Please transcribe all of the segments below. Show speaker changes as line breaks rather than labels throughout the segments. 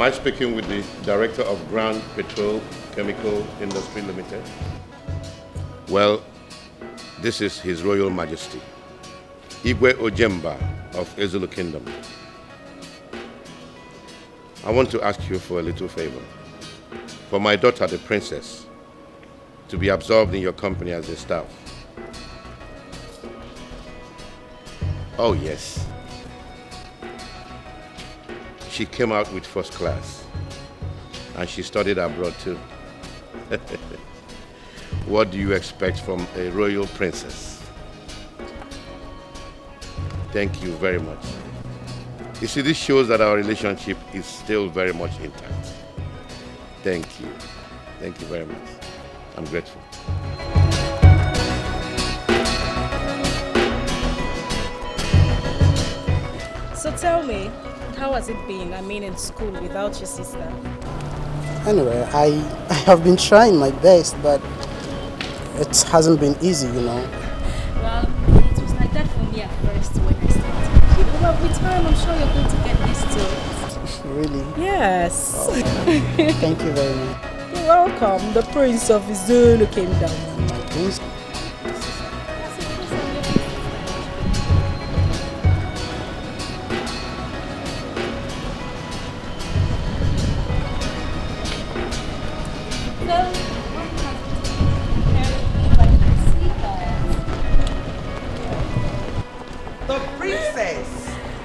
Am I speaking with the Director of Grand Petrol Chemical Industry Limited? Well, this is His Royal Majesty, Igwe Ojemba of Ezulu Kingdom. I want to ask you for a little favor. For my daughter, the princess, to be absorbed in your company as a staff. Oh, yes. She came out with first class. And she studied abroad too. What do you expect from a royal princess? Thank you very much. You see, this shows that our relationship is still very much intact. Thank you. Thank you very much. I'm grateful.
So tell me, how has it been, in school without your sister?
Anyway, I have been trying my best, but it hasn't been easy,
Well, it was like that for me at first when I started. But with time, I'm sure you're going to get used to it.
Really?
Yes.
Oh, thank you very much.
You're welcome. The Prince of Zulu came down.
My prince?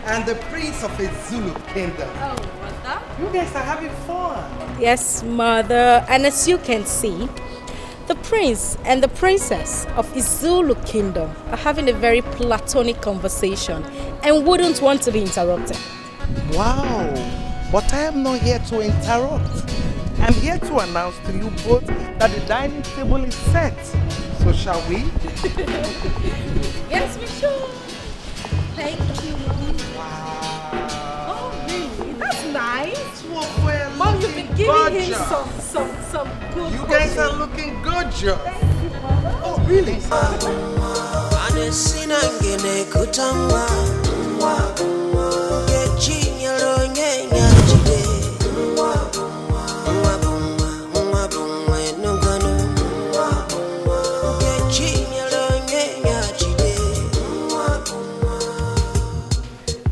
And the prince of a Zulu kingdom.
Oh, what's that?
You guys are having fun.
Yes, mother. And as you can see, the prince and the princess of Zulu kingdom are having a very platonic conversation and wouldn't want to be interrupted.
Wow, but I am not here to interrupt. I'm here to announce to you both that the dining table is set. So shall we?
Yes, we should. Thank you.
Wow.
Oh, really? That's nice.
Well,
Mom, you've been giving him some good
You guys are looking good, Joe.
Thank you, Mama.
Oh, really?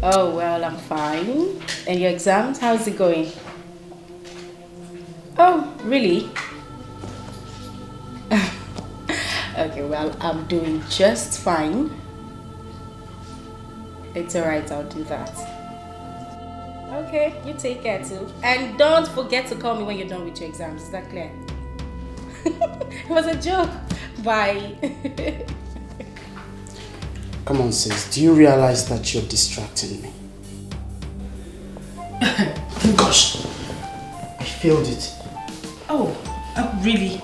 Oh, well, I'm fine. And your exams, how's it going? Oh, really? Okay, well, I'm doing just fine. It's alright, I'll do that. Okay, you take care too. And don't forget to call me when you're done with your exams, is that clear? It was a joke. Bye.
Come on, sis. Do you realize that you're distracting me? Gosh! I failed it.
Oh, really?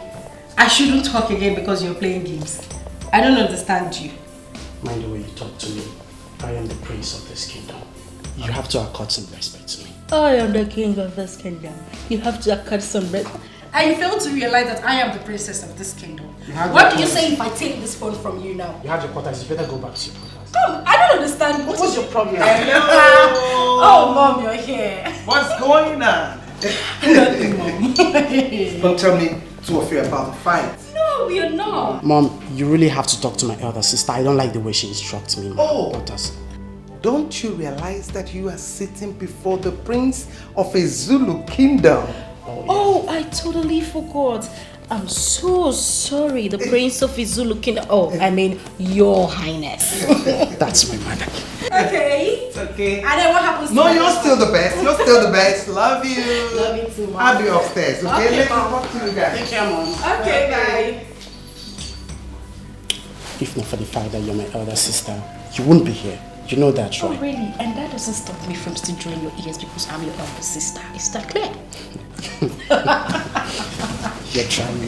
I shouldn't talk again because you're playing games. I don't understand you.
Mind the way you talk to me. I am the prince of this kingdom. You have to accord some respect to me.
I am the king of this kingdom. You have to accord some respect. And you fail to realize that I am the princess of this kingdom. What do you say if I take this phone from you now?
You have your quarters. You better go back to your quarters.
Come, I don't understand.
What was your problem?
Hello!
Oh, Mom, you're here.
What's going on?
Nothing, Mom.
Don't tell me two of you about the fight.
No, we're not.
Mom, you really have to talk to my elder sister. I don't like the way she instructs me.
Oh.
Daughters.
Don't you realize that you are sitting before the prince of a Zulu kingdom?
Oh, I totally forgot. I'm so sorry, the Prince of Zulu Kingdom. Oh, Your Highness.
That's my mother.
Okay.
It's okay.
And then what happens
No,
to
you're still the best. You're still the best. Love you.
Love you too, Mom.
I'll be upstairs, okay?
Okay,
Let's
Mom.
talk to you guys.
Take care, Mom.
Okay, bye.
If not for the fact that you're my elder sister, you wouldn't be here. You know that, right?
Oh, really? And that doesn't stop me from still drawing your ears because I'm your elder sister. Is that clear?
You're trying.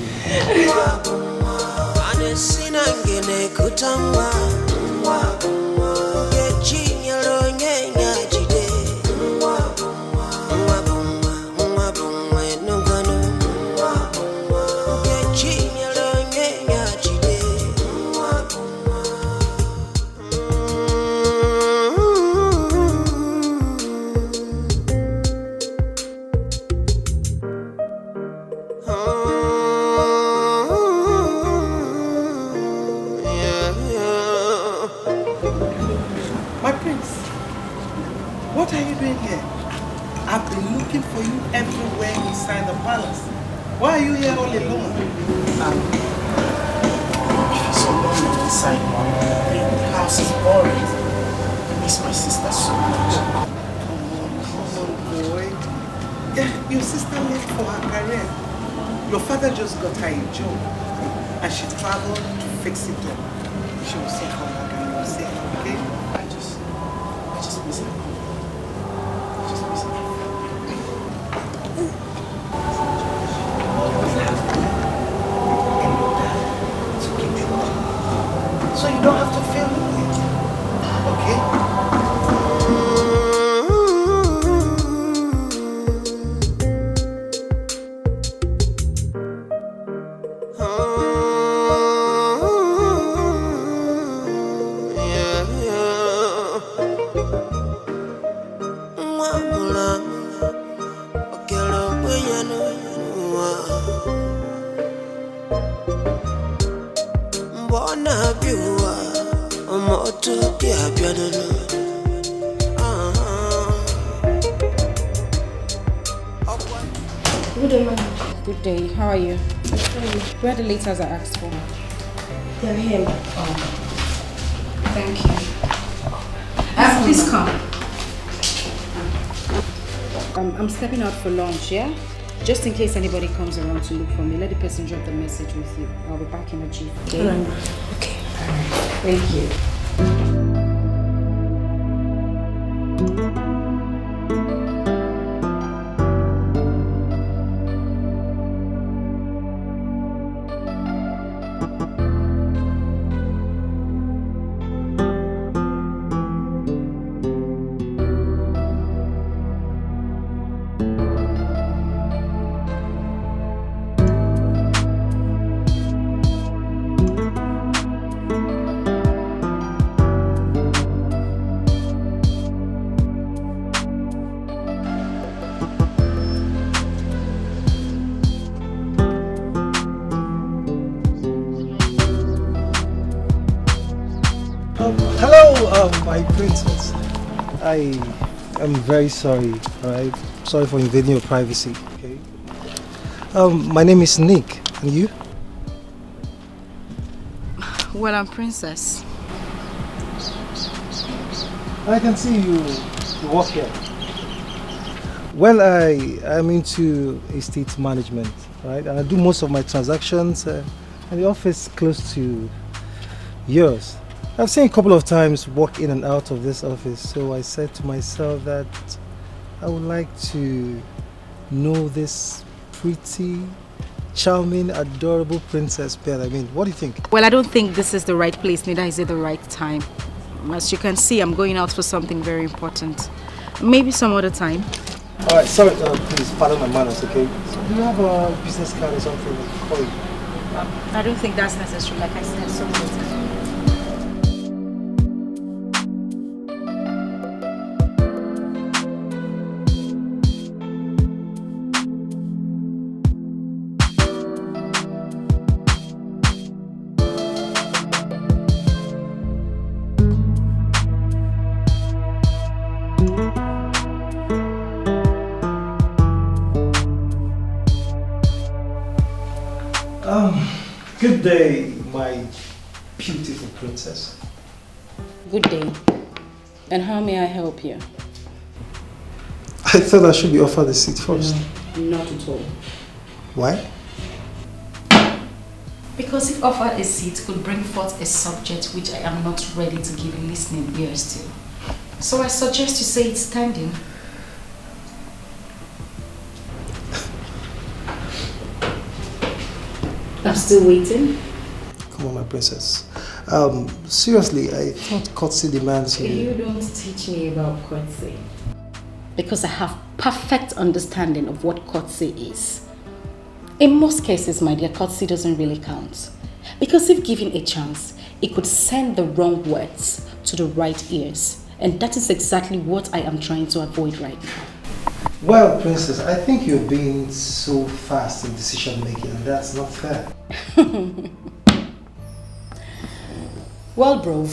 What are you doing here? I've been looking for you everywhere inside the palace. Why are you here all alone?
So lonely inside, Mom. The house is boring. I miss my sister so much.
Come on, boy. Yeah, your sister left for her career. Your father just got her a job. And she traveled to fix it up. She will soon come back and you will see her, okay?
I just miss her. I just miss her.
So you don't have to feel lonely, okay?
Good day, how are you? Where are the letters I asked for?
They're here.
Oh, thank you. Please come. I'm stepping out for lunch, yeah? Just in case anybody comes around to look for me, let the person drop the message with you. I'll be back in a jiff, okay?
Okay.
Thank you.
My princess, I am very sorry, alright? Sorry for invading your privacy, okay? My name is Nick, and you?
Well, I'm Princess.
I can see you work here. Well, I am into estate management, right? And I do most of my transactions in the office close to yours. I've seen a couple of times walk in and out of this office, so I said to myself that I would like to know this pretty, charming, adorable princess better. I mean, what do you think?
Well, I don't think this is the right place, neither is it the right time. As you can see, I'm going out for something very important. Maybe some other time.
Alright, sorry, please pardon my manners, okay? So do you have a business card or something I can call you?
I don't think that's necessary, like I said, some other time.
Good day, my beautiful princess.
Good day. And how may I help you?
I thought I should be offered a seat first.
No, not at all.
Why?
Because if offered a seat could bring forth a subject which I am not ready to give listening ears to. So I suggest you say it standing. I'm still waiting.
Come on, my princess. Seriously, I thought courtesy demands you.
You don't teach me about courtesy. Because I have perfect understanding of what courtesy is. In most cases, my dear, courtesy doesn't really count. Because if given a chance, it could send the wrong words to the right ears. And that is exactly what I am trying to avoid right now.
Well, princess, I think you're being so fast in decision making, and that's not fair.
Well, bro,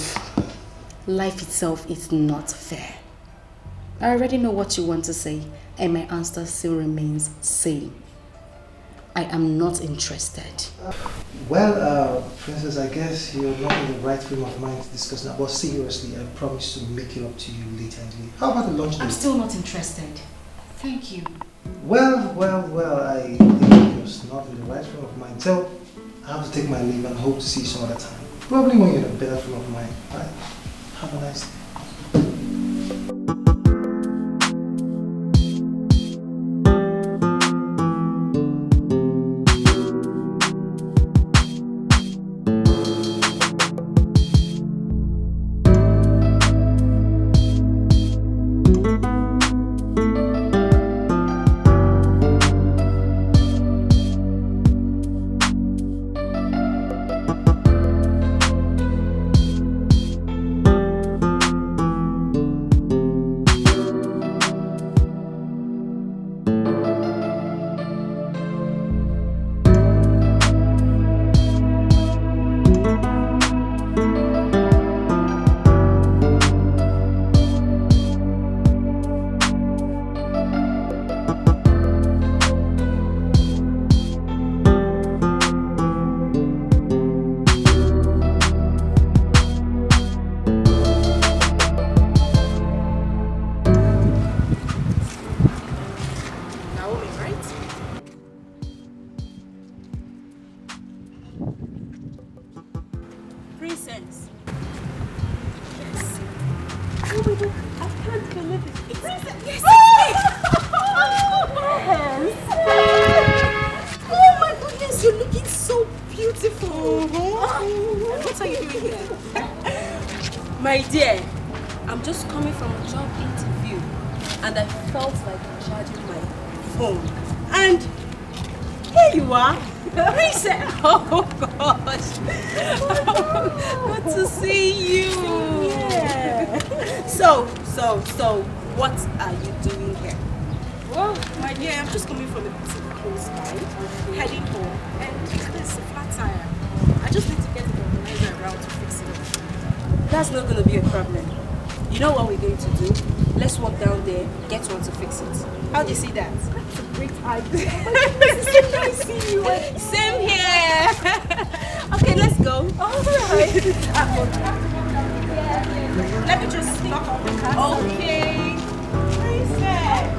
life itself is not fair.
I already know what you want to say, and my answer still remains same. I am not interested.
Princess, I guess you're not in the right frame of mind to discuss now. But seriously, I promise to make it up to you later in the day. How about the lunch date?
I'm still not interested. Thank you.
Well, I think you're not in the right frame of mind. So, I have to take my leave and hope to see you some other time. Probably when you're in a better frame of mind. Bye. Have a nice day.
So, what are you doing here? Well, my dear, I'm just coming from a boutique close by, heading home, and there's a flat tire. I just need to get the organizer around to fix it. That's not going to be a problem. You know what we're going to do? Let's walk down there, get one to fix it. How do you see that? That's a great idea. It's so nice seeing you. Same here. Okay, let's go. All right. Let me just lock up the car. Okay. Princess.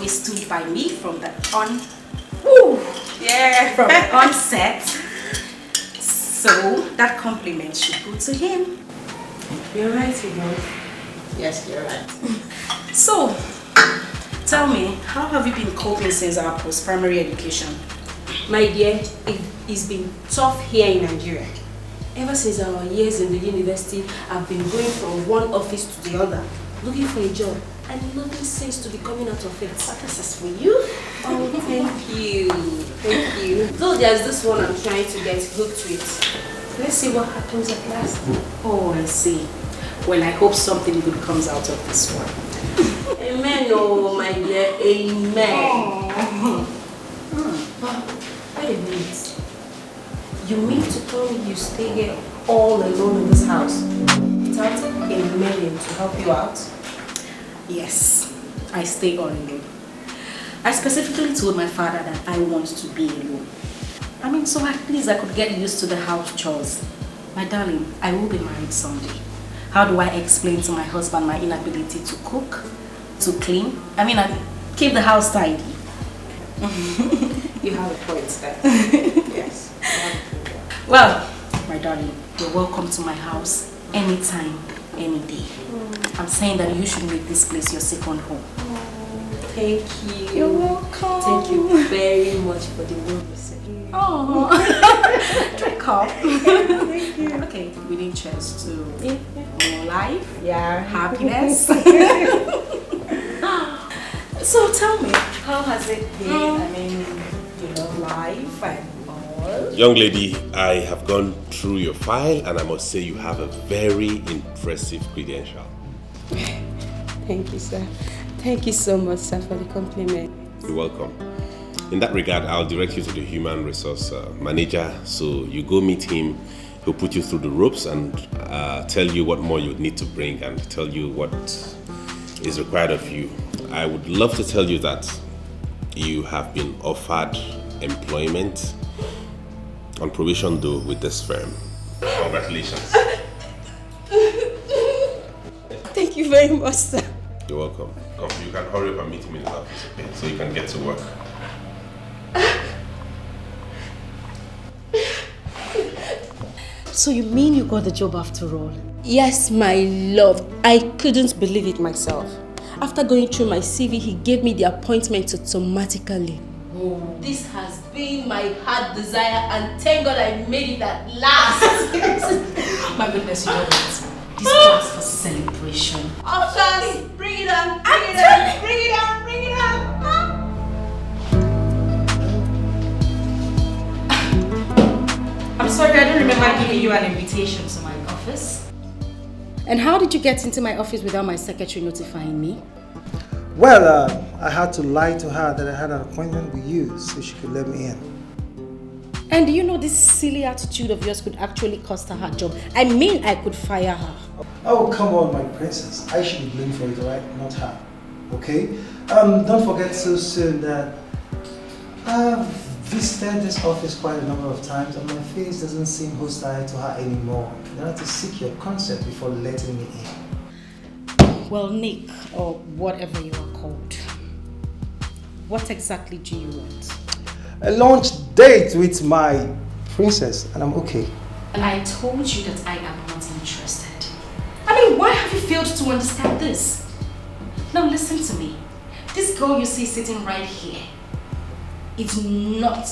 Stood by me from the onset, so that compliment should go to him. You're right, you know. Yes, you're right. So, tell me, how have you been coping since our post-primary education?
My dear, it's been tough here in Nigeria. Ever since our years in the university, I've been going from one office to the other, looking for a job. And nothing seems to be coming out of it.
But this is for you.
Oh, thank you. Thank you. Though there's this one I'm trying to get hooked with. Let's see what happens at last.
Oh, I see. Well, I hope something good comes out of this one.
Amen, oh my dear. Amen. Wait a minute. You mean to tell me you stay here all alone in this house without a man to help you out?
Yes, I stay all alone. I specifically told my father that I want to be alone. I mean, so at least I could get used to the house chores. My darling, I will be married someday. How do I explain to my husband my inability to cook, to clean? I mean, I keep the house tidy.
You have a point there. Yes.
Well, my darling, you're welcome to my house anytime, any day. I'm saying that you should make this place your second home.
Thank you.
You're welcome.
Thank you very much for the word you said.
Oh, drink up.
Thank you.
Okay, we need cheers to more life, happiness. So tell me, how has it been? I mean, life and all.
Young lady, I have gone through your file and I must say you have a very impressive credential.
Thank you, sir. Thank you so much, sir, for the compliment.
You're welcome. In that regard, I'll direct you to the human resource manager. So you go meet him. He'll put you through the ropes and tell you what more you need to bring and tell you what is required of you. I would love to tell you that you have been offered employment on probation though with this firm. Congratulations.
Thank you very much, sir.
You're welcome. Come, you can hurry up and meet him in his office, okay? So you can get to work.
So you mean you got the job after all?
Yes, my love. I couldn't believe it myself. After going through my CV, he gave me the appointment automatically.
Oh, this has been my heart desire, and thank God I made it at last.
My goodness, you know what? This calls for celebration.
Of course, bring it on, bring it on, bring it on, bring it on.
I'm sorry, I don't remember giving you an invitation to my office.
And how did you get into my office without my secretary notifying me?
Well, I had to lie to her that I had an appointment with you so she could let me in.
And do you know this silly attitude of yours could actually cost her her job? I mean, I could fire her.
Oh, come on, my princess. I should be blamed for it, right? Not her. Okay? Don't forget so soon that I've visited this office quite a number of times and my face doesn't seem hostile to her anymore. You have to seek your consent before letting me in.
Well, Nick, or whatever you are called, what exactly do you want?
A launch date with my princess, and I'm okay.
And I told you that I am not interested. I mean, why have you failed to understand this? Now listen to me. This girl you see sitting right here, it's not,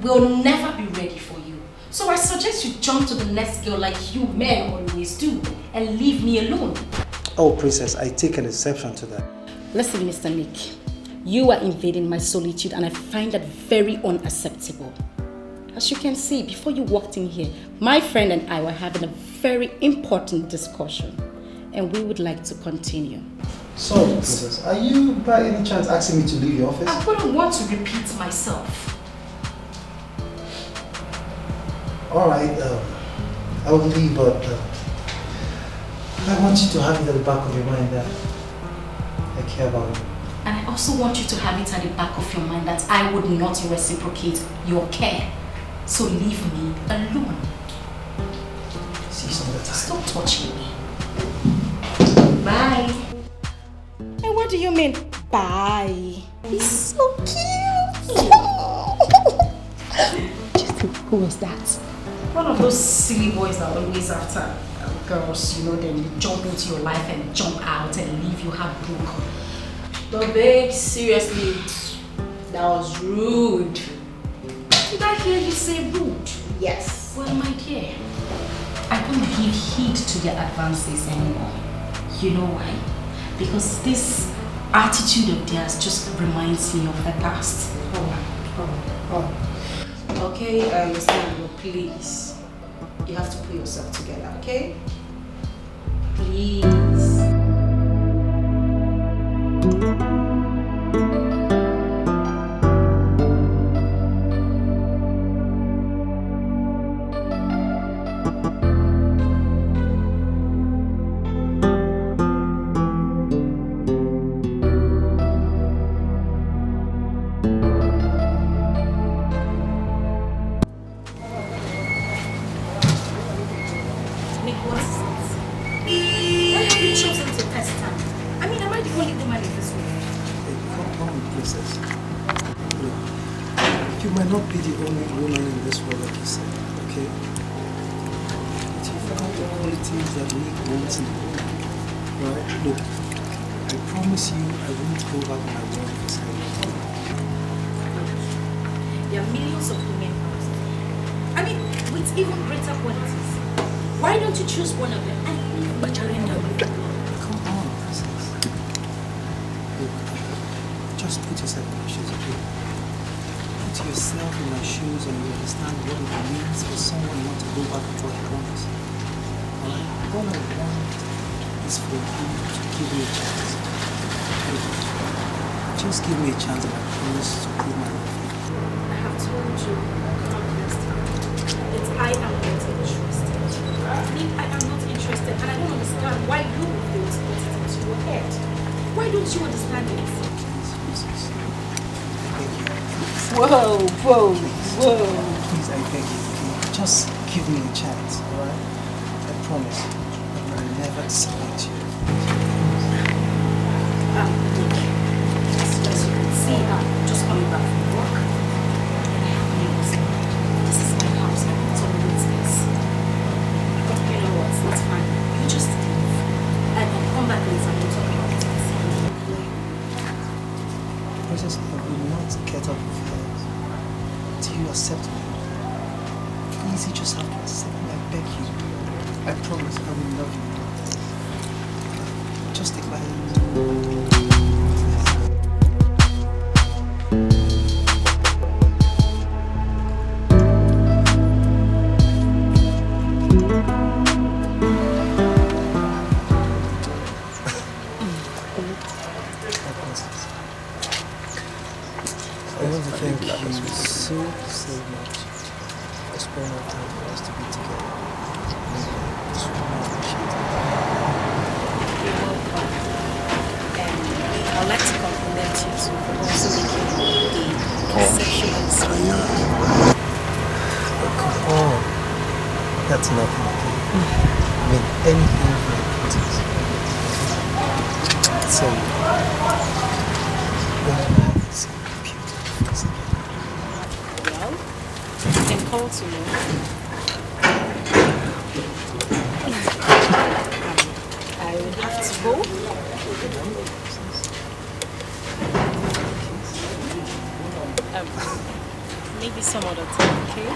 will never be ready for you. So I suggest you jump to the next girl like you men always do and leave me alone.
Oh, princess, I take an exception to that.
Listen, Mr. Nick, you are invading my solitude and I find that very unacceptable. As you can see, before you walked in here, my friend and I were having a very important discussion and we would like to continue.
So, princess, are you by any chance asking me to leave your office?
I wouldn't want to repeat myself.
Alright, I will leave, but I want you to have it at the back of your mind that I care about you.
And I also want you to have it at the back of your mind that I would not reciprocate your care. So leave me alone.
See you some other time.
Stop touching me. Bye.
And what do you mean, bye? He's so cute. Who was that?
One of those silly boys that always after girls, then jump into your life and jump out and leave you heartbroken.
But babe, seriously, that was rude.
Did I hear you say rude?
Yes.
Well, my dear, I don't give heed to your advances anymore. You know why? Because this attitude of theirs just reminds me of the past.
Okay, I understand, but please, you have to put yourself together, okay?
Please. What is it? Why have you chosen to test time? I mean, am I the only woman in this world?
Hey, come on, princess. Look, you might not be the only woman in this world, like you said, okay? But you've got the qualities that make women in the world, right? Look, I promise you I won't go back on my word for saying.
There are millions of women out there. I mean, with even greater qualities. Why don't you choose one of them and leave Bajarina?
Come on, princess. Look, just put yourself in my shoes, okay? Put yourself in my shoes and you understand what it means for someone not to go back with what he wants. Alright? All I want is for you to give me a chance. Look, just give me a chance and I promise to prove my love.
I have told you countless times that I am not interested. I mean, I am not interested and I don't understand why you would feel to put it into your head. Why don't you understand it?
Please, princess. I beg you.
Whoa, whoa, whoa.
Please, I beg you. Okay? Just give me a chance, alright? I promise I will never disappoint you.
As you can see, I'm just coming back from work. And I have news. This is my house. I put on this. You know what? That's fine. You just leave. And I'll come back later and we'll talk about it.
Princess, I will not get up with her till you accept me. Please, you just have to accept me. I beg you. I promise I will love you. Just take my hand. I want to thank you so much for spending our time for us to be together. I just really appreciate it.
I'd like to compliment you too for also making the exceptional scene.
Oh, come on. That's nothing, okay? I mean, anything for a princess. So, it's beautiful.
Well, you can call to me. I will have to go. Maybe some other time, okay?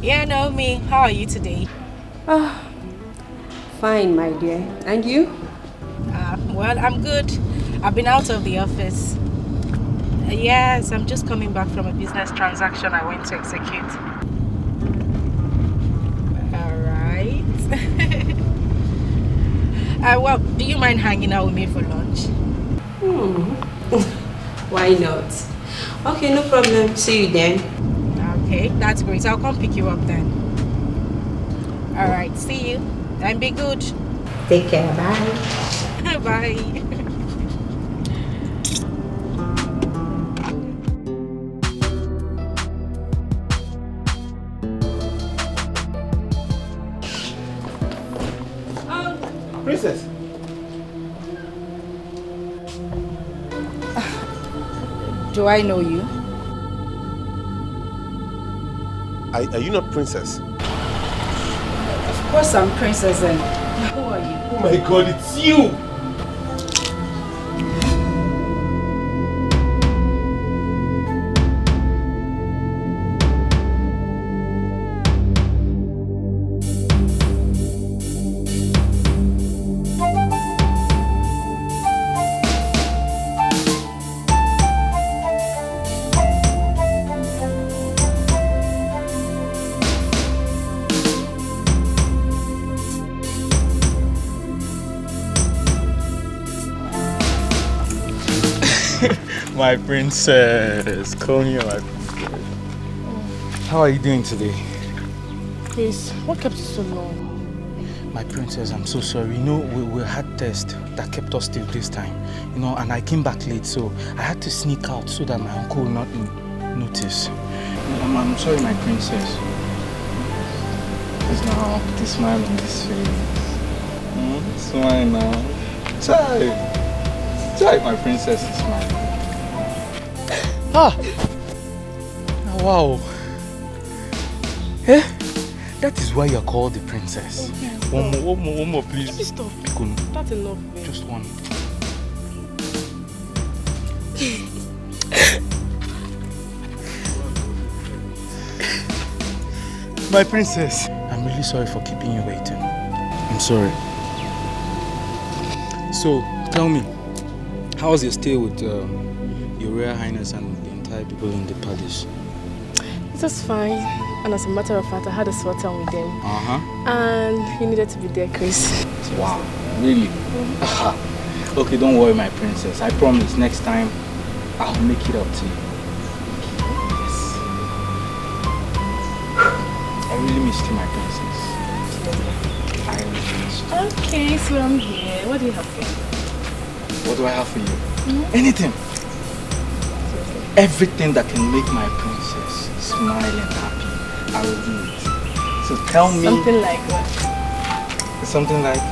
Yeah, Naomi, how are you today?
Oh, fine, my dear. And you?
Well, I'm good. I've been out of the office. Yes, I'm just coming back from a business transaction I went to execute. Alright. Well, do you mind hanging out with me for lunch?
Why not? Okay, no problem. See you then.
Okay, that's great. I'll come pick you up then. Alright, see you. And be good.
Take care. Bye.
Bye.
Princess!
Do I know you?
Are you not Princess?
Of course I'm Princess and who are you?
Oh my God, it's you!
My princess, come here, my princess. How are you doing today?
Please, what kept you so long?
My princess, I'm so sorry. You know, we had tests that kept us till this time. You know, and I came back late, so I had to sneak out so that my uncle will not notice. I'm sorry, my princess. Please now, put a smile on this face. Smile now. Try, my princess, to smile. Ah! Wow! Eh? That is why you're called the princess.
Okay,
one more, please.
Please stop.
Pikun.
That's enough, babe.
Just one. My princess. I'm really sorry for keeping you waiting. I'm sorry. So, tell me, how was your stay with Your Royal Highness and the entire people in the palace?
It was fine. And as a matter of fact, I had a short time with them.
Uh-huh.
And you needed to be there, Chris.
Wow, really? Okay, don't worry, my princess. I promise next time I'll make it up to you. Yes. I really missed you, my princess. I really missed you.
Okay, so I'm here. What do you have for me?
What do I have for you? Anything. Everything that can make my princess smile and happy, I will do it. So tell me.
Something like what?
Something like.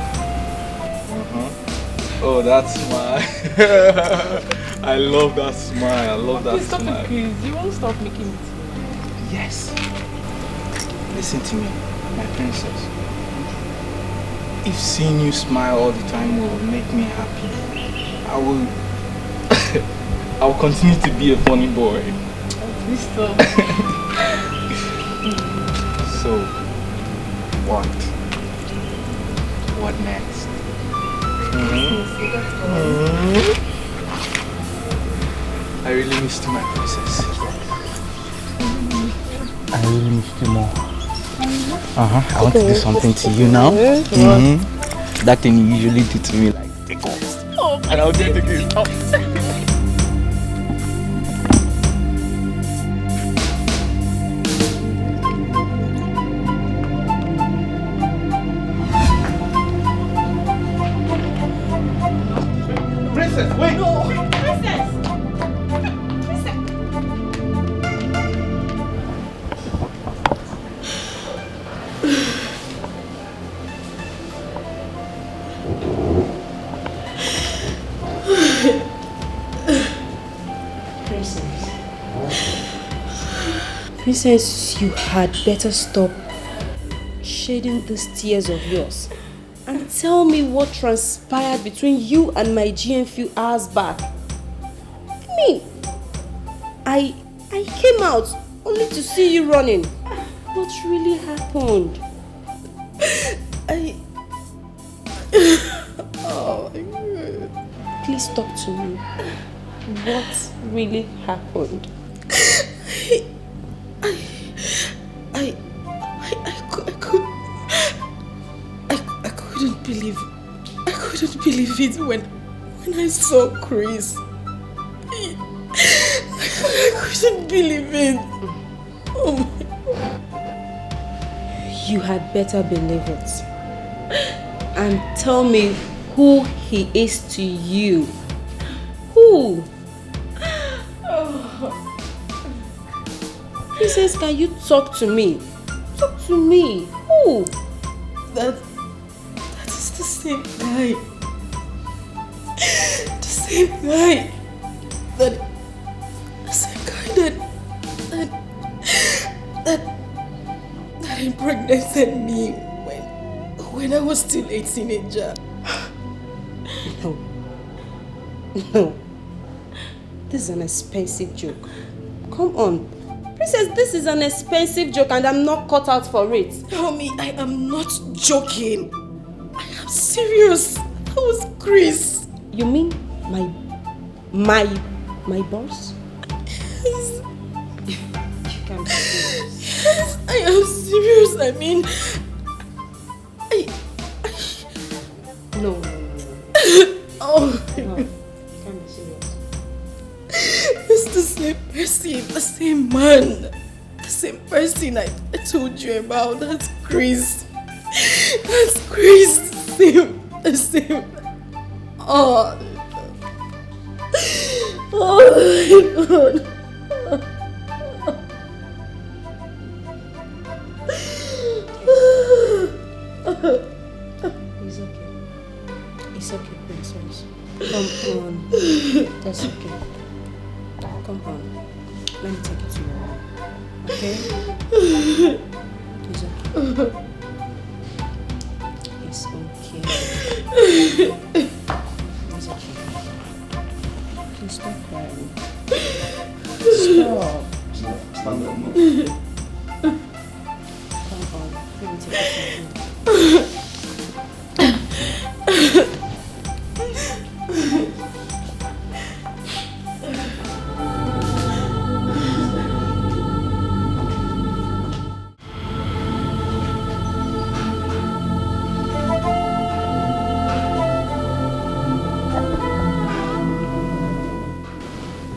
Oh, that smile. I love that smile. I love that
stop
smile.
Please, you won't stop making it.
Yes. Listen to me, my princess. If seeing you smile all the time will make me happy, I will continue to be a funny boy.
Please stop.
So, what next? I really missed you, my princess. I really missed you more. I want to do something to you now. That thing you usually do to me, like take off. And I'll do it again. Princess, wait!
No! Princess!
Princess, you had better stop shedding these tears of yours and tell me what transpired between you and my GM few hours back. I mean, I came out only to see you running. What really happened? Oh my God. Please talk to me. What really happened? I couldn't believe it when I saw Chris. I couldn't believe it. Oh my. You had better believe it. And tell me who he is to you. Who? Princess, can you talk to me? Talk to me. Who? That is the same guy. The same guy that impregnated me when I was still a teenager.
No. This is an expensive joke. Come on. Princess, this is an expensive joke and I'm not cut out for it.
Naomi, I am not joking. I am serious. That was Chris.
You mean my boss?
Yes.
You can't be serious.
Yes, I am serious. I mean, No. Oh.
No. You can't be serious.
It's the same person, the same man, the same person I told you about. That's Chris. That's Chris. The same. Oh. Oh my God.
It's okay. It's okay, Princess. Come on. That's okay. Come on. Let me take you to your room. Okay? It's okay. It's okay. It's okay. Please stop crying. Stop.
Stand up, no?
Come on. Let me take you to your room.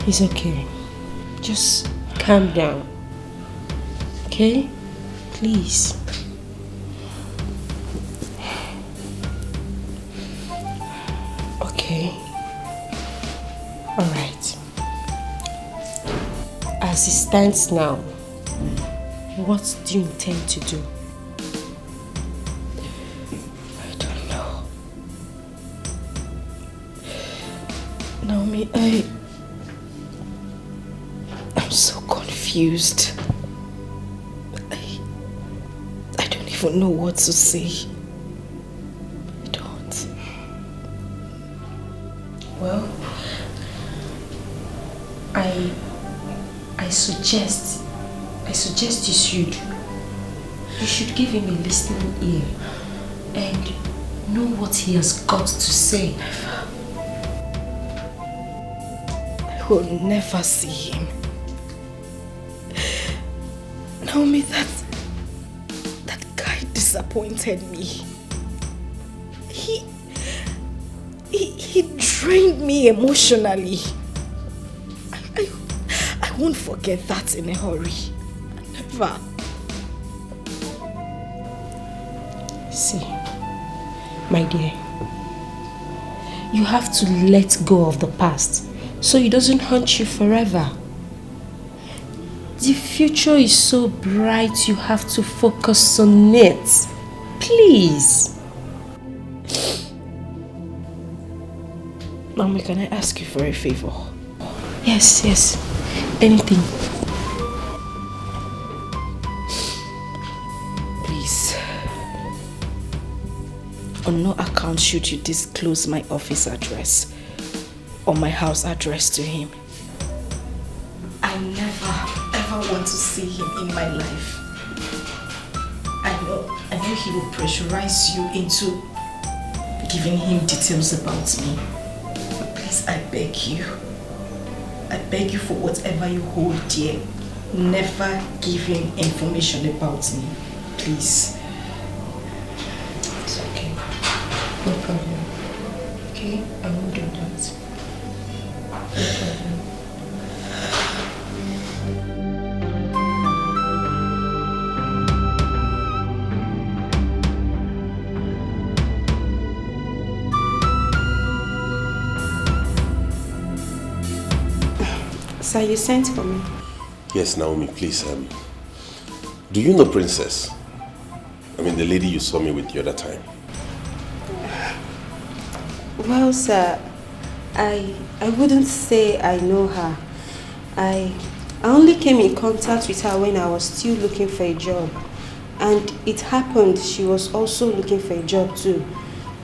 It's okay. Just calm down. Okay? Please. Okay. Alright. As it stands now, what do you intend to do? I don't know.
Naomi, I'm so confused. I don't even know what to say. I don't.
Well, I suggest you should give him a listening ear and know what he has got to say.
I will never see him. Naomi, that guy disappointed me. He drained me emotionally. I won't forget that in a hurry. Never.
See, my dear, you have to let go of the past so it doesn't haunt you forever. The future is so bright, you have to focus on it. Please.
Mommy, can I ask you for a favor?
Yes. Anything.
Please. On no account should you disclose my office address or my house address to him. I never ever want to see him in my life. I know he will pressurize you into giving him details about me. But please, I beg you for whatever you hold dear, never give him information about me. Please.
It's okay. No problem. Okay? I won't do that. No problem.
Sir, you sent for me.
Yes, Naomi, please. Do you know Princess? I mean, the lady you saw me with the other time.
Well, sir, I wouldn't say I know her. I only came in contact with her when I was still looking for a job. And it happened she was also looking for a job too.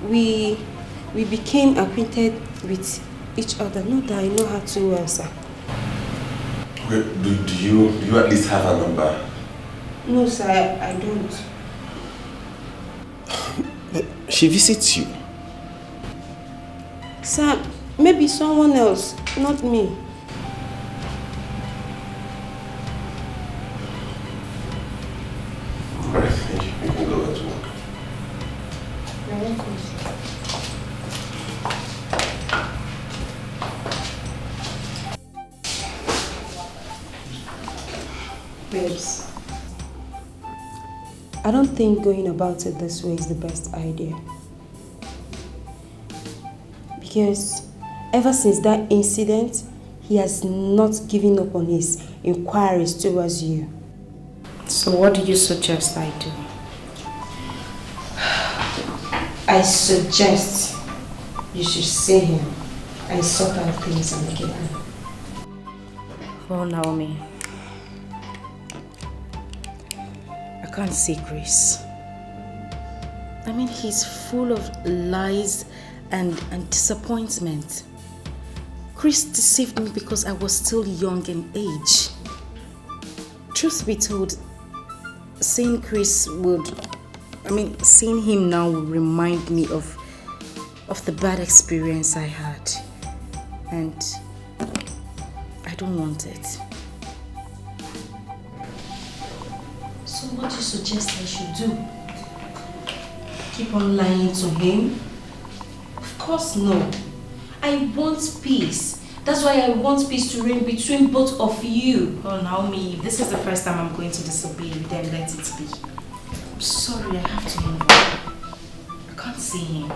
We became acquainted with each other. Not that I know her too well, sir.
Well, do you at least have her number?
No, sir, I don't.
But she visits you.
Sir, maybe someone else, not me.
Alright, thank you. You can go ahead to work.
You're welcome. Babes, I don't think going about it this way is the best idea. Because ever since that incident, he has not given up on his inquiries towards you. So what do you suggest I do? I suggest you should see him and sort out things and get him.
Oh, Naomi. I can't see Chris. I mean, he's full of lies and disappointment. Chris deceived me because I was still young in age. Truth be told, seeing seeing him now would remind me of the bad experience I had. And I don't want it.
So what do you suggest I should do? Keep on lying to him? Of course no. I want peace. That's why I want peace to reign between both of you.
Oh, Naomi, if this is the first time I'm going to disobey you, then let it be.
I'm sorry, I have to move on.
I can't see him.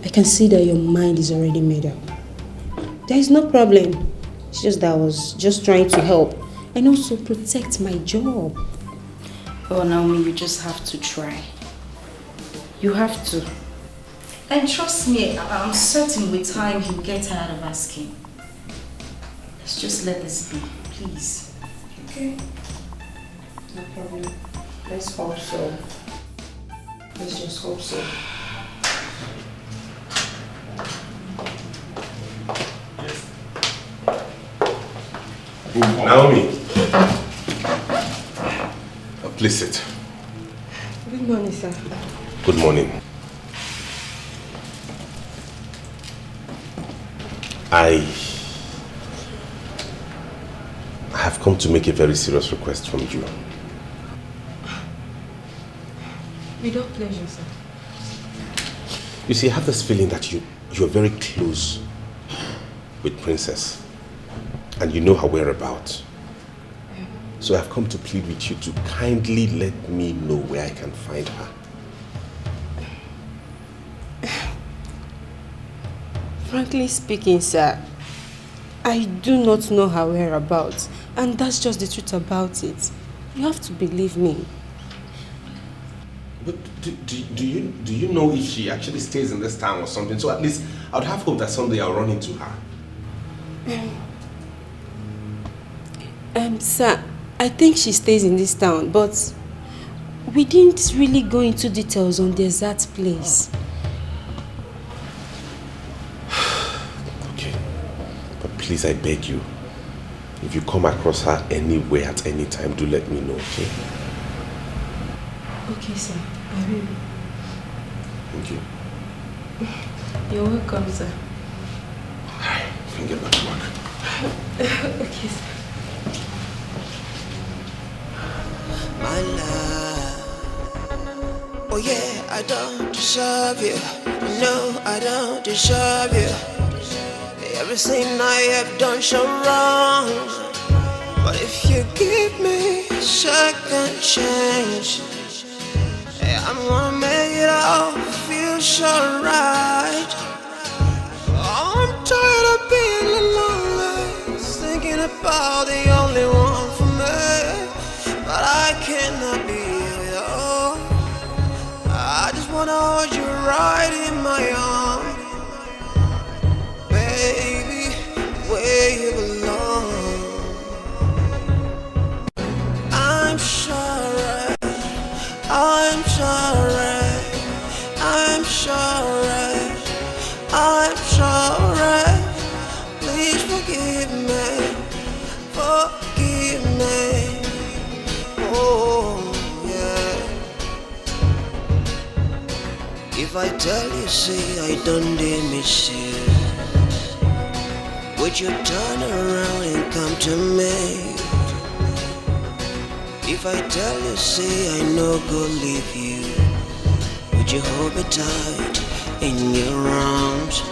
I can see that your mind is already made up. There is no problem. It's just that I was just trying to help and also protect my job.
Oh, Naomi, you just have to try. You have to. And trust me, I'm certain with time he'll get tired of asking. Let's just let this be, please.
Okay. No problem. Let's hope so. Let's just hope so.
Naomi. Please sit.
Good morning, sir.
Good morning. I have come to make a very serious request from you.
Without pleasure, sir.
You see, I have this feeling that you're very close with Princess. And you know her whereabouts. So I've come to plead with you to kindly let me know where I can find her.
Frankly speaking, sir, I do not know her whereabouts, and that's just the truth about it. You have to believe me.
But do you know if she actually stays in this town or something? So at least I would have hope that someday I'll run into her.
Sir, I think she stays in this town, but we didn't really go into details on the exact place.
Okay, but please, I beg you, if you come across her anywhere at any time, do let me know, okay?
Okay, sir, I will.
Thank you.
You're welcome, sir.
Alright, you can get back to work.
Okay, sir.
My love, oh yeah, I don't deserve you. No, I don't deserve you. Everything I have done so wrong. But if you give me a second chance, I'm gonna make it all feel so right. Oh, I'm tired of being lonely, thinking about the only one for me. But I cannot be alone. I just wanna hold you right in my arms, baby, where you belong. I'm sure If I tell you, say I don't miss you, would you turn around and come to me? If I tell you, say I no go leave you, would you hold me tight in your arms?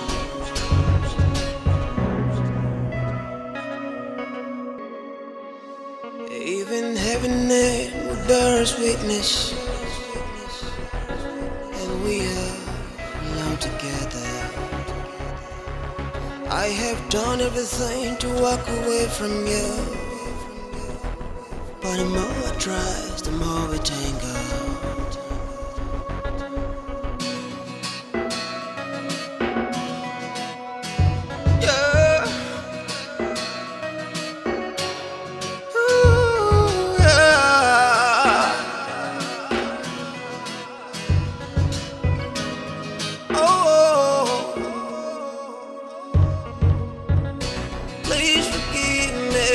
Even heaven and bears witness, and we are alone together. I have done everything to walk away from you, but the more I try, the more we tangle. Yeah. Ooh, yeah. Oh, please forgive me.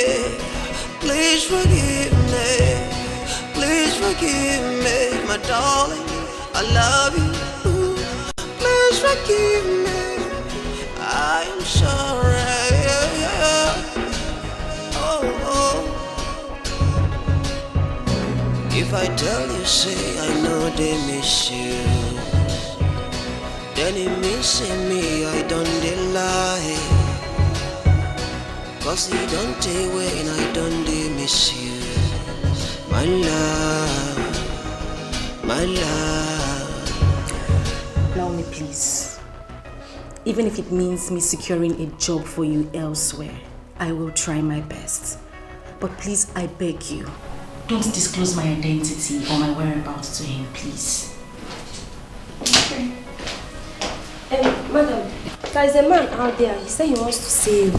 Please forgive me. Please forgive me, my darling. I love you. Please forgive me. I am sorry. Oh, oh. If I tell you, say I know they miss you, then it means in me I don't lie. Cause he don't take away and I don't miss you. My love, my love.
Allow me, please. Even if it means me securing a job for you elsewhere, I will try my best. But please, I beg you, don't disclose my identity or my whereabouts to him, please.
Okay. Madam, there is a man out there. He said he wants to see you.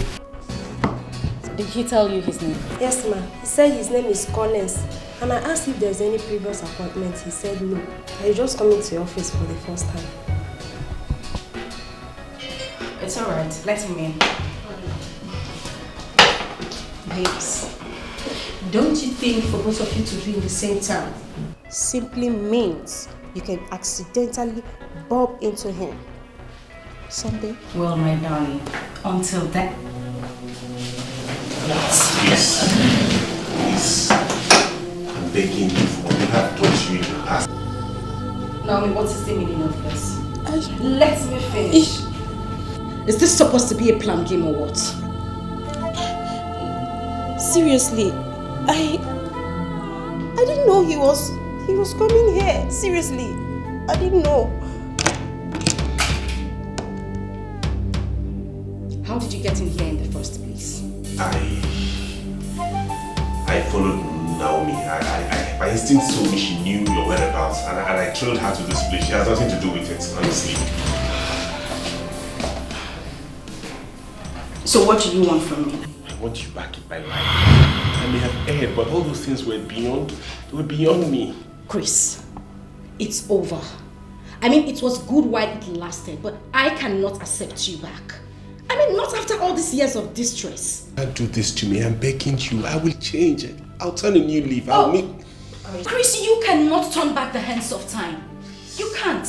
Did he tell you his name?
Yes, ma'am. He said his name is Collins. And I asked if there's any previous appointment. He said no. He's just coming to your office for the first time.
It's alright. Let him in.
Babes, don't you think for both of you to be in the same town simply means you can accidentally bump into him someday?
Well, my darling, until that...
Please, please, I'm begging you for what you have done to you in the past.
Naomi, what is the meaning of this? Let me finish. Is this supposed to be a plum game or what?
Seriously, I didn't know he was coming here. Seriously, I didn't know.
How did you get in here in the first place?
I followed Naomi. My instinct told me she knew your whereabouts, and I trailed her to this place. She has nothing to do with it, honestly.
So what do you want from me?
I want you back in my life. I may have erred, but all those things were beyond me.
Chris, it's over. I mean, it was good while it lasted, but I cannot accept you back. I mean, not after all these years of distress.
Don't do this to me. I'm begging you. I will change it. I'll turn a new leaf.
Chris, you cannot turn back the hands of time. You can't.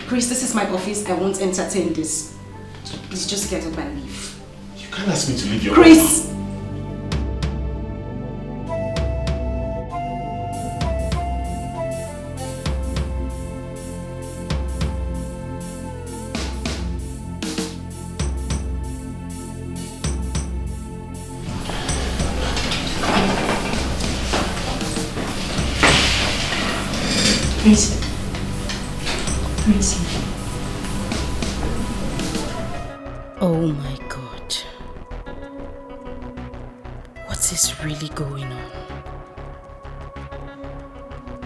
Chris, this is my office. I won't entertain this. Please just get up and leave.
You can't ask me to leave your
Chris! Chris. Oh my God. What is really going on?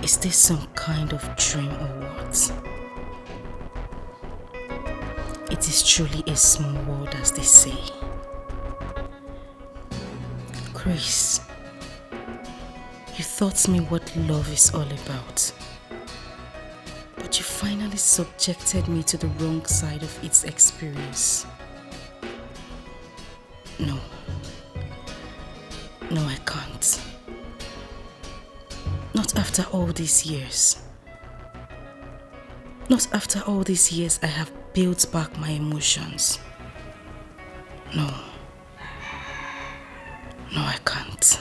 Is this some kind of dream or what? It is truly a small world, as they say. Chris, you taught me what love is all about. But you finally subjected me to the wrong side of its experience. No, I can't. Not after all these years. Not after all these years I have built back my emotions. No. No, I can't.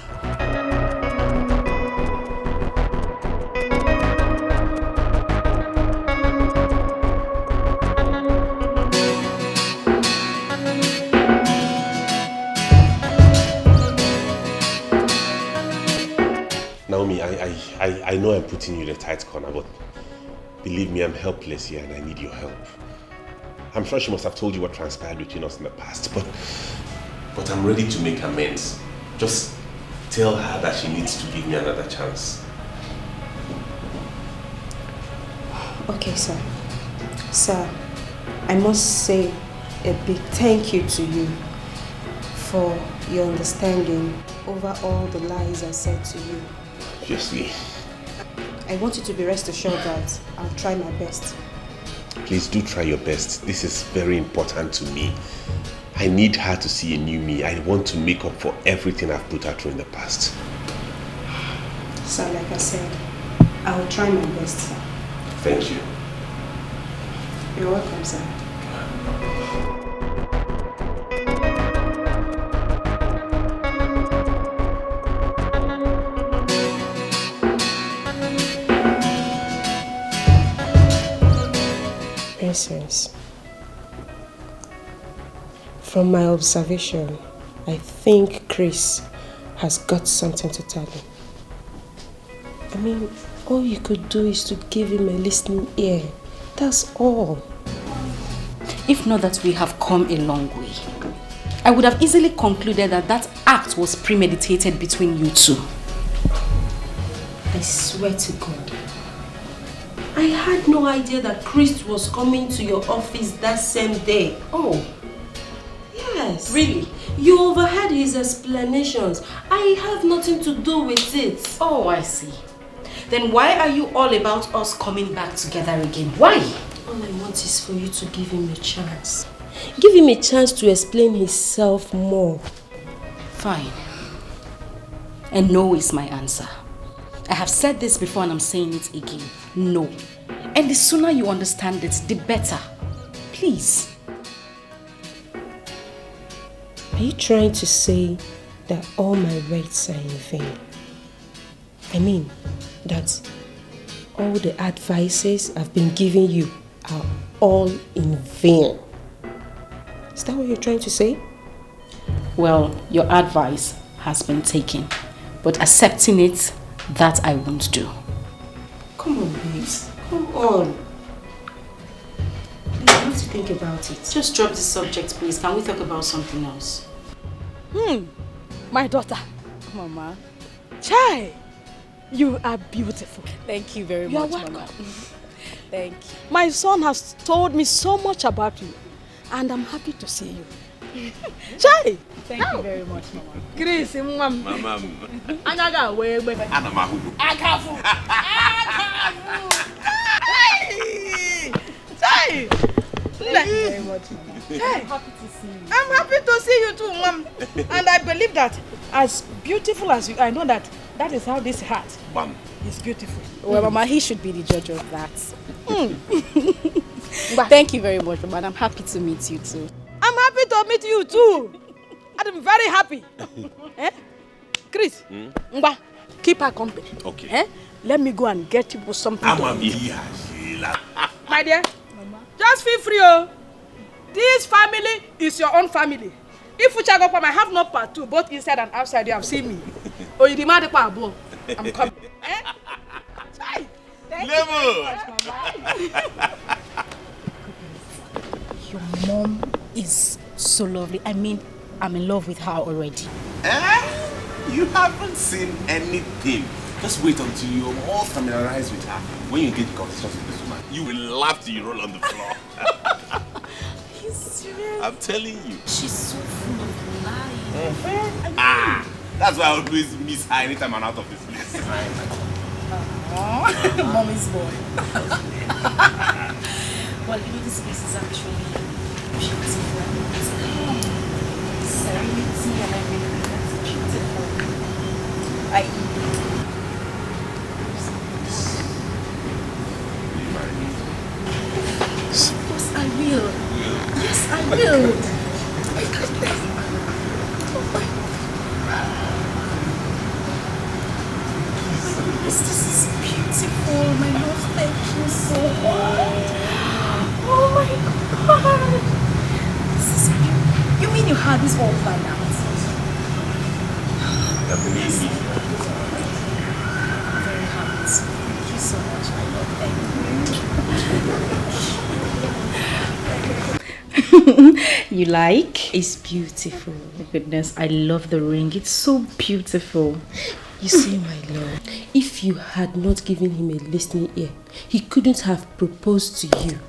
Naomi, I know I'm putting you in a tight corner, but believe me, I'm helpless here and I need your help. I'm sure she must have told you what transpired between us in the past, but I'm ready to make amends. Just tell her that she needs to give me another chance.
Okay, sir. Sir, I must say a big thank you to you for your understanding over all the lies I said to you.
Obviously.
I want you to be rest assured that I'll try my best.
Please do try your best. This is very important to me. I need her to see a new me. I want to make up for everything I've put her through in the past.
Sir, like I said, I will try my best, sir.
Thank you.
You're welcome, sir. Princess, from my observation, I think Chris has got something to tell him. I mean, all you could do is to give him a listening ear. That's all.
If not that we have come a long way, I would have easily concluded that that act was premeditated between you two.
I swear to God, I had no idea that Chris was coming to your office that same day.
Oh.
Yes.
Really?
You overheard his explanations. I have nothing to do with it.
Oh, I see. Then why are you all about us coming back together again? Why?
All I want is for you to give him a chance. Give him a chance to explain himself more.
Fine. And no is my answer. I have said this before and I'm saying it again. No. And the sooner you understand it, the better. Please.
Are you trying to say that all my words are in vain? I mean, that all the advices I've been giving you are all in vain. Is that what you're trying to say?
Well, your advice has been taken, but accepting it, that I won't do.
Come on, babes. Come on. You have to think about it.
Just drop the subject, please. Can we talk about something else?
My daughter. Mama. Chai, you are beautiful. Thank you very much, Mama. Thank you. My son has told me so much about you, and I'm happy to see you. Chai! Thank you very much, Mama. Chris, Mama.
Mama.
Anaga, wait.
Anamahu.
Akafu! Chai! Thank you very much, Mama. I'm happy to see you. I'm happy to see you too, Mom. And I believe that as beautiful as you, I know that is how this heart is beautiful. Well, Mama, he should be the judge of that. Thank you very much, Mama. I'm happy to meet you too. I'm happy to meet you too. I'm very happy. Chris, keep her company.
Okay.
Let me go and get you something. My dear, Mama. Just feel free. This family is your own family. If you check up, I have no part two, both inside and outside. You have seen me. Or you demand a part above. I'm coming. Thank you very much, Mama. Your mom is so lovely. I mean, I'm in love with her already.
You haven't seen anything. Just wait until you're all familiarized with her. When you engage in conversation with this woman, you will laugh till you roll on the floor.
He's serious.
I'm telling you.
She's so full of lies.
That's why I always miss her anytime I'm out of this place.
Mommy's boy. Well, you know, this place is actually beautiful. Serenity and everything. That's beautiful.
This is beautiful, my love. Thank you so much. Oh my God. This is beautiful. You mean you had this all planned out?
I believe me.
I'm very happy. Thank you so much, my love. Thank you. You like?
It's beautiful.
Oh goodness, I love the ring. It's so beautiful.
You see, my love, if you had not given him a listening ear, he couldn't have proposed to you.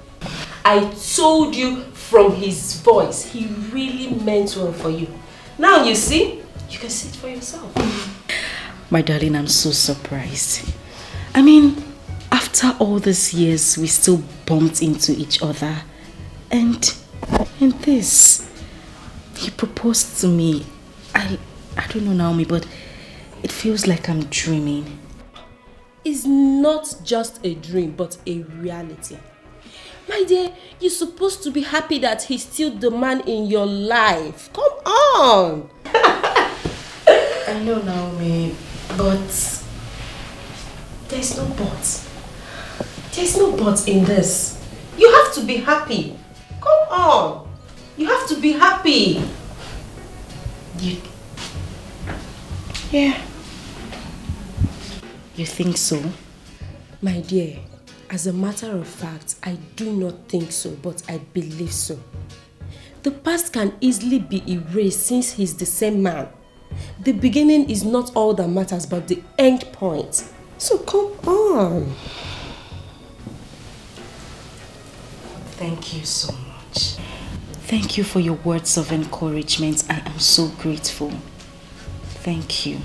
I told you from his voice, he really meant well for you. Now you see, you can see it for yourself.
My darling, I'm so surprised. I mean, after all these years, we still bumped into each other. And this, he proposed to me. I don't know, Naomi, but it feels like I'm dreaming.
It's not just a dream, but a reality. My dear, you're supposed to be happy that he's still the man in your life. Come on!
I know, Naomi, but
there's no but. There's no but in this. You have to be happy. Come on. You have to be happy.
Yeah. You think so?
My dear, as a matter of fact, I do not think so, but I believe so. The past can easily be erased since he's the same man. The beginning is not all that matters, but the end point. So come on.
Thank you so much. Thank you for your words of encouragement. I am so grateful. Thank you.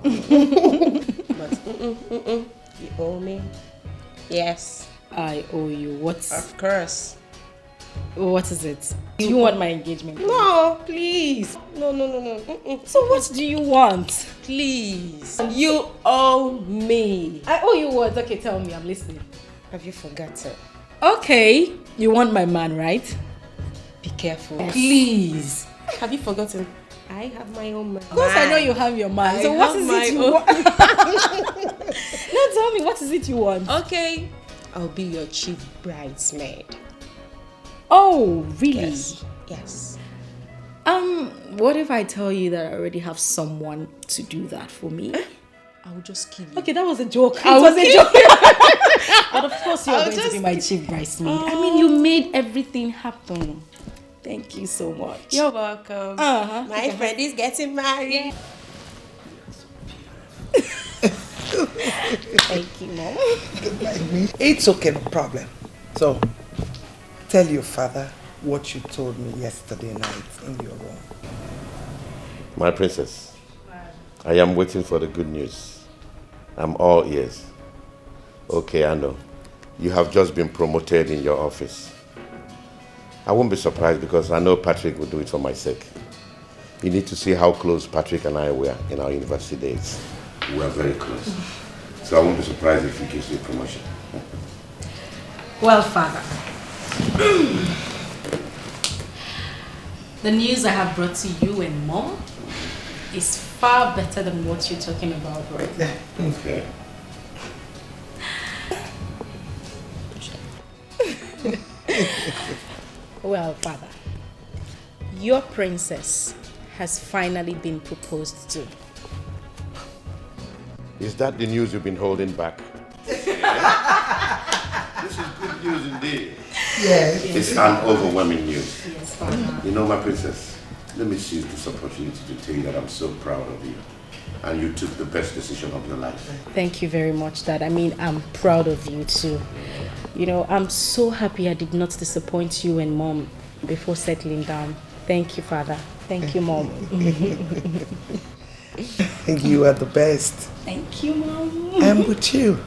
But you owe me. Yes.
I owe you. What?
Of course.
What is it? Do you want my engagement?
No, please. No.
So what do you want?
Please. You owe me.
I owe you what? Okay, tell me. I'm listening.
Have you forgotten?
Okay. You want my man, right?
Be careful.
Yes. Please.
Have you forgotten? I have my own man.
Of course I know you have your man. So what is it you want? Now tell me, what is it you want?
Okay. I'll be your chief bridesmaid.
Oh, really?
Yes.
What if I tell you that I already have someone to do that for me?
I will just kill you.
Okay, that was a joke. It was a joke. But of course you're going to be my chief bridesmaid. I mean, you made everything happen. Thank you so much.
You're welcome. My friend is getting married.
Thank you, Mom.
It's okay, no problem. So, tell your father what you told me yesterday night in your room.
My princess, I am waiting for the good news. I'm all ears. Okay, I know. You have just been promoted in your office. I won't be surprised because I know Patrick will do it for my sake. You need to see how close Patrick and I were in our university days. We are very close. So I won't be surprised if he gives you a promotion.
Well, Father, the news I have brought to you and Mom is far better than what you're talking about right now.
Okay.
Well, Father, your princess has finally been proposed to.
Is that the news you've been holding back? This is good news indeed.
Yes.
It's an overwhelming news.
Yes, Father.
You know, my princess, let me seize this opportunity to tell you that I'm so proud of you. And you took the best decision of your life.
Thank you very much, Dad. I mean, I'm proud of you too. You know, I'm so happy I did not disappoint you and Mom before settling down. Thank you, Father. Thank you, Mom.
You are the best.
Thank you, Mom.
I'm with you.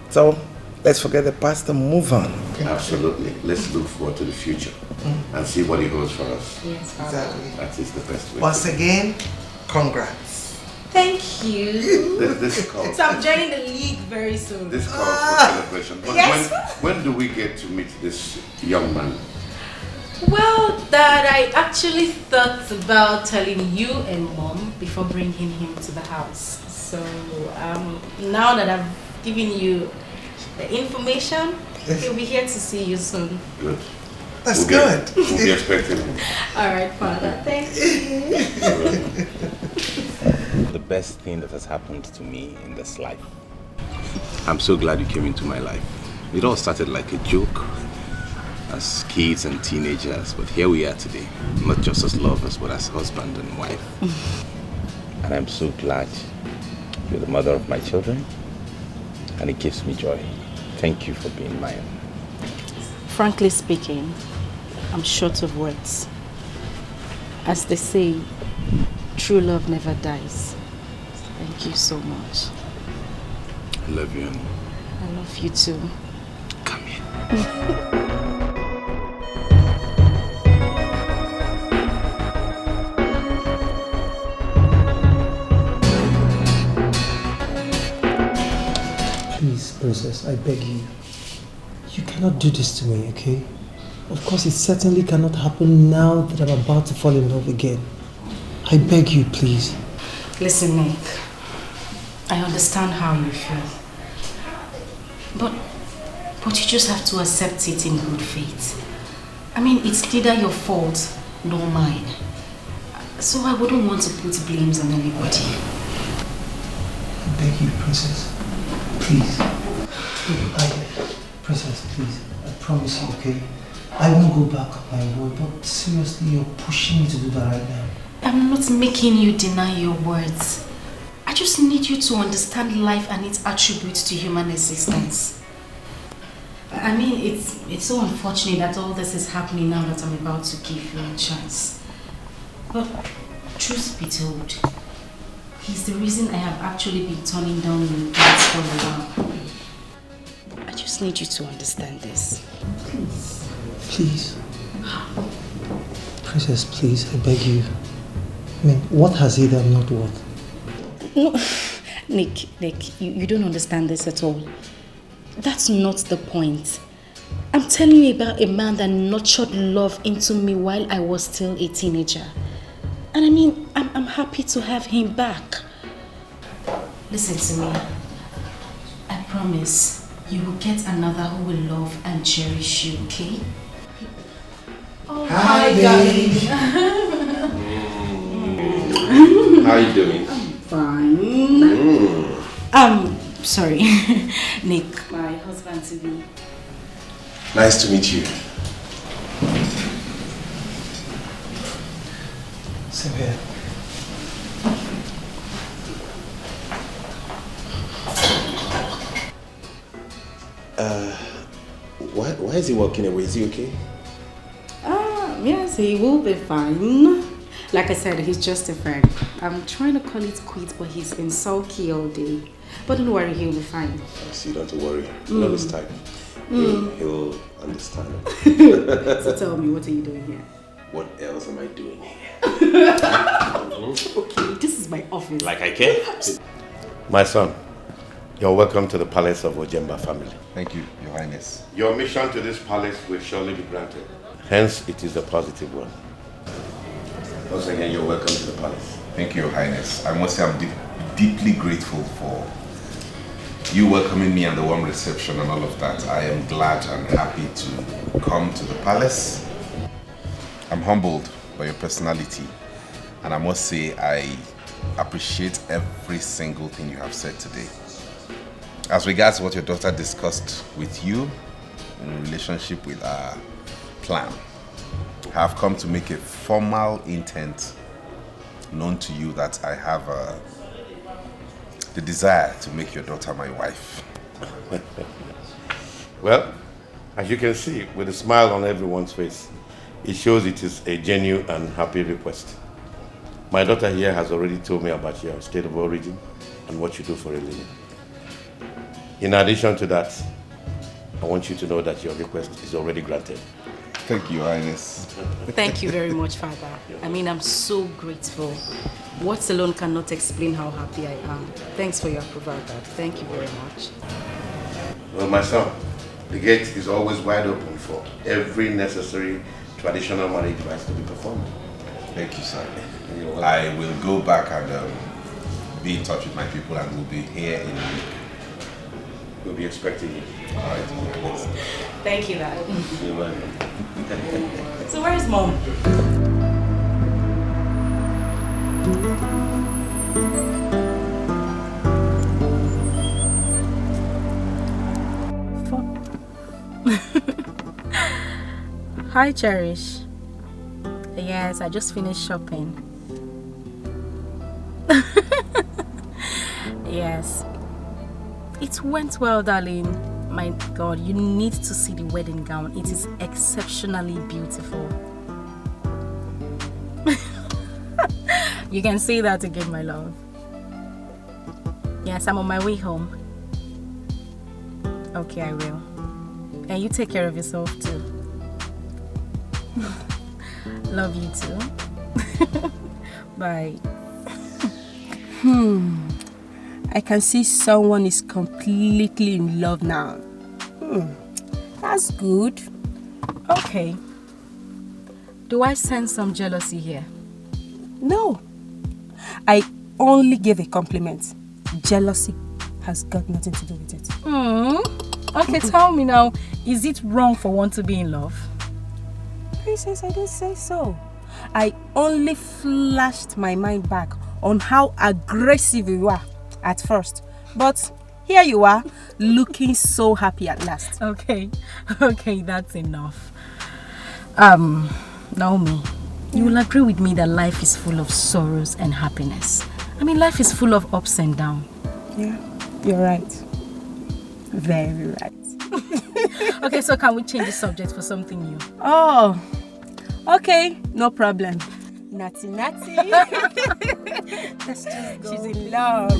So, let's forget the past and move on.
Okay? Absolutely. Let's look forward to the future and see what it holds for us.
Yes, Father.
Exactly.
That is the best way.
Once again, congrats.
Thank you.
This calls.
So I'm joining the league very soon.
This calls for celebration. But
Yes.
when do we get to meet this young man?
Well, Dad, I actually thought about telling you and Mom before bringing him to the house. So now that I've given you the information, he'll be here to see you soon.
Good.
That's good.
We'll be expecting him.
All right, Father. Thank you.
The best thing that has happened to me in this life. I'm so glad you came into my life. It all started like a joke as kids and teenagers, but here we are today, not just as lovers, but as husband and wife. And I'm so glad you're the mother of my children, and it gives me joy. Thank you for being mine.
Frankly speaking, I'm short of words. As they say, true love never dies. Thank you so much.
I love you, honey.
I love you too.
Come here.
Please, Princess, I beg you. You cannot do this to me, okay? Of course, it certainly cannot happen now that I'm about to fall in love again. I beg you, please.
Listen, Nick. I understand how you feel. But you just have to accept it in good faith. I mean, it's neither your fault nor mine. So I wouldn't want to put blames on anybody.
I beg you, Princess. Please. Princess, please. I promise you, okay? I won't go back on my word, but seriously, you're pushing me to do that right now.
I'm not making you deny your words. I just need you to understand life and its attributes to human existence. I mean, it's so unfortunate that all this is happening now that I'm about to give you a chance. But truth be told, he's the reason I have actually been turning down your dates for a while. I just need you to understand this. Please.
Please. Princess, please, I beg you. I mean, what has he that I'm not worth?
No, Nick, you don't understand this at all. That's not the point. I'm telling you about a man that nurtured love into me while I was still a teenager. And I mean, I'm happy to have him back. Listen to me. I promise you will get another who will love and cherish you, okay? Oh,
hi,
darling.
How you doing?
Fine. Sorry. Nick, my husband to be.
Nice to meet you.
Same here.
Why is he walking away? Is he okay?
Yes, he will be fine. Like I said, he's just a friend. I'm trying to call it quits, but he's been sulky all day. But don't worry, he'll be fine.
See, don't worry. You know his type. He'll understand.
So tell me, what are you doing here?
What else am I doing here?
Okay, this is my office.
Like I care?
My son, you're welcome to the palace of Ojemba family.
Thank you, Your Highness.
Your mission to this palace will surely be granted. Hence, it is a positive one. Once again, you're welcome to the palace.
Thank you, Your Highness. I must say I'm deeply grateful for you welcoming me and the warm reception and all of that. I am glad and happy to come to the palace. I'm humbled by your personality, and I must say I appreciate every single thing you have said today. As regards what your daughter discussed with you in relationship with our plan, I have come to make a formal intent known to you that I have the desire to make your daughter my wife.
Well, as you can see, with a smile on everyone's face, it shows it is a genuine and happy request. My daughter here has already told me about your state of origin and what you do for a living. In addition to that, I want you to know that your request is already granted.
Thank you, Your Highness.
Thank you very much, Father. I mean, I'm so grateful. Words alone cannot explain how happy I am. Thanks for your approval, Dad. Thank you very much.
Well, my son, the gate is always wide open for every necessary traditional marriage rites to be performed.
Thank you, sir. I will go back and be in touch with my people, and we'll be here in a week.
We'll be expecting you.
All right.
Thank you, Dad.
You're welcome.
So where's Mom?
Hi, Cherish. Yes, I just finished shopping. Yes. It went well, darling. My God, you need to see the wedding gown. It is exceptionally beautiful. You can say that again, my love. Yes, I'm on my way home. Okay, I will. And you take care of yourself too. Love you too. Bye.
I can see someone is completely in love now. That's good.
Okay. Do I sense some jealousy here?
No. I only gave a compliment. Jealousy has got nothing to do with it.
Okay, tell me now, is it wrong for one to be in love?
Princess, I didn't say so. I only flashed my mind back on how aggressive you were at first. But here you are, looking so happy at last.
Okay, that's enough. Naomi, you will agree with me that life is full of sorrows and happiness. I mean, life is full of ups and downs.
Yeah, you're right. Very right.
Okay, so can we change the subject for something new?
Oh, okay, no problem. Natty. Let's just go. She's in love.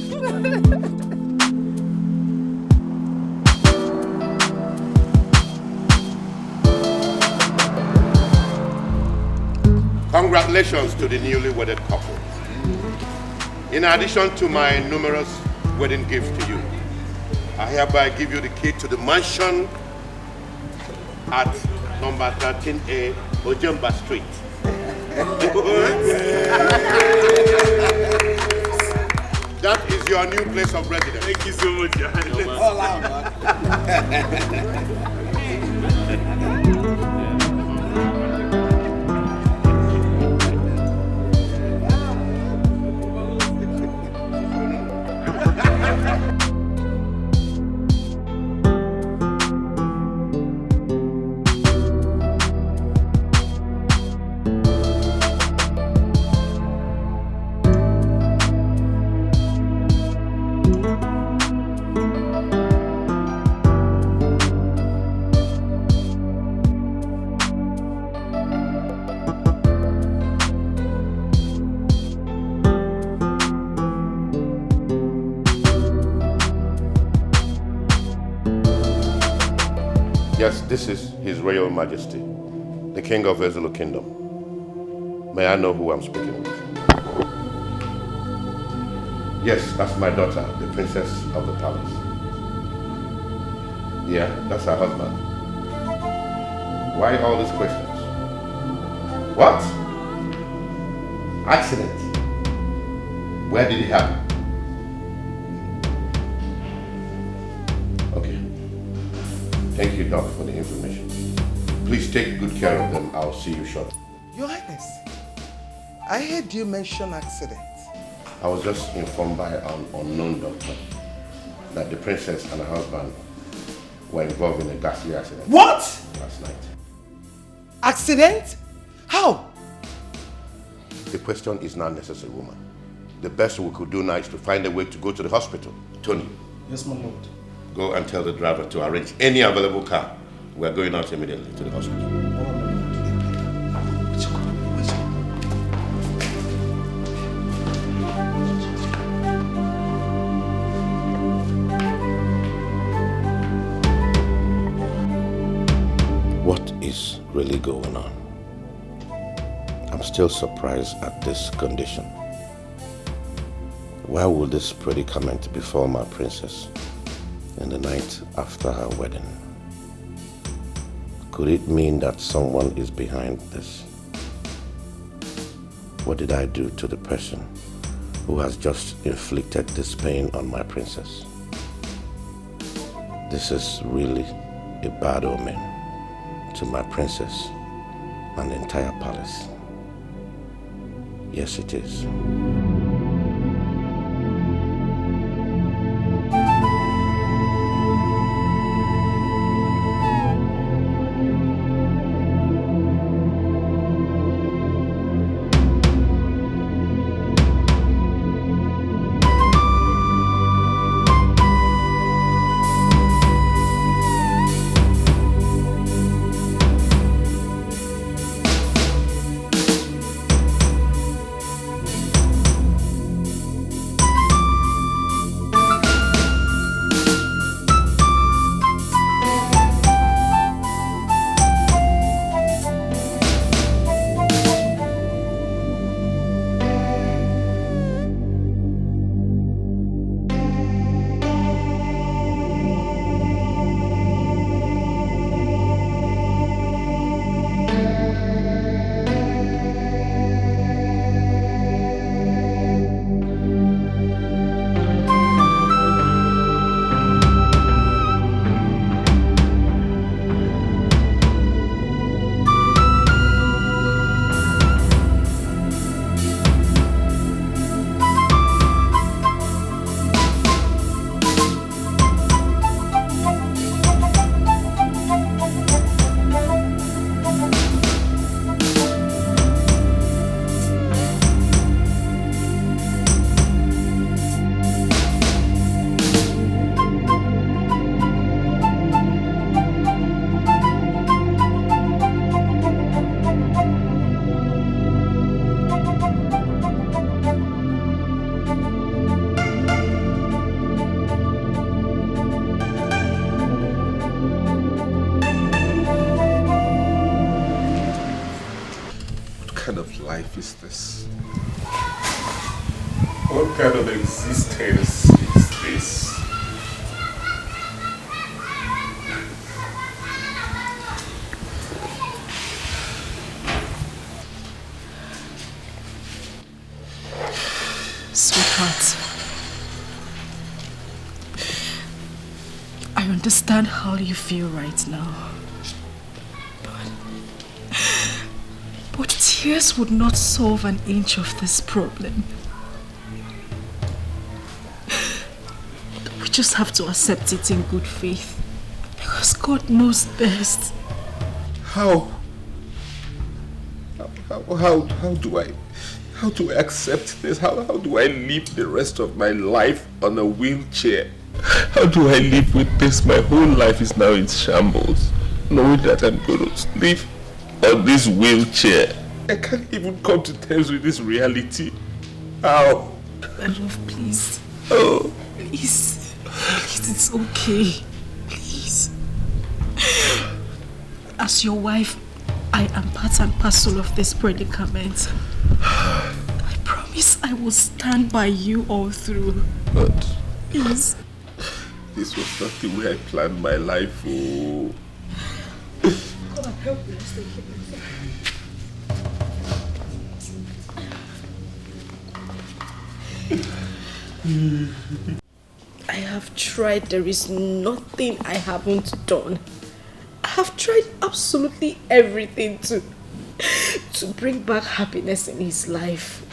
Congratulations to the newly wedded couple. In addition to my numerous wedding gifts to you, I hereby give you the key to the mansion at number 13A, Ojemba Street. That is your new place of residence.
Thank you so much, John.
All out, Yes, this is His Royal Majesty, the King of Ezulu Kingdom. May I know who I'm speaking with? Yes, that's my daughter, the Princess of the Palace. Yeah, that's her husband. Why all these questions? What? Accident? Where did it happen? Okay. Thank you, Doc, for the information. Please take good care of them. I'll see you shortly.
Your Highness, I heard you mention accident.
I was just informed by an unknown doctor that the princess and her husband were involved in a ghastly accident.
What?
Last night.
Accident? How?
The question is not necessary, woman. The best we could do now is to find a way to go to the hospital. Tony.
Yes, my lord.
Go and tell the driver to arrange any available car. We're going out immediately to the hospital. What is really going on? I'm still surprised at this condition. Why would this predicament befall my princess in the night after her wedding? Could it mean that someone is behind this? What did I do to the person who has just inflicted this pain on my princess? This is really a bad omen to my princess and the entire palace. Yes, it is.
Is this? What kind of existence is this?
Sweetheart, I understand how you feel right now. But tears would not solve an inch of this problem. We just have to accept it in good faith. Because God knows best.
How do I accept this? How do I live the rest of my life on a wheelchair? How do I live with this? My whole life is now in shambles, knowing that I'm going to live on this wheelchair. I can't even come to terms with this reality. How?
My love, please.
Oh.
Please. Please, it's okay. Please. As your wife, I am part and parcel of this predicament. I promise I will stand by you all through.
But
please.
This was not the way I planned my life for.
Come and help me. Let's take it. I have tried. There is nothing I haven't done. I have tried absolutely everything to bring back happiness in his life.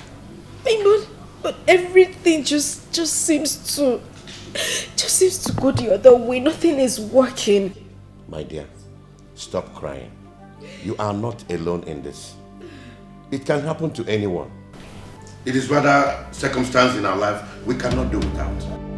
But everything just seems to go the other way. Nothing is working.
My dear, stop crying. You are not alone in this. It can happen to anyone. It is rather circumstance in our life we cannot do without.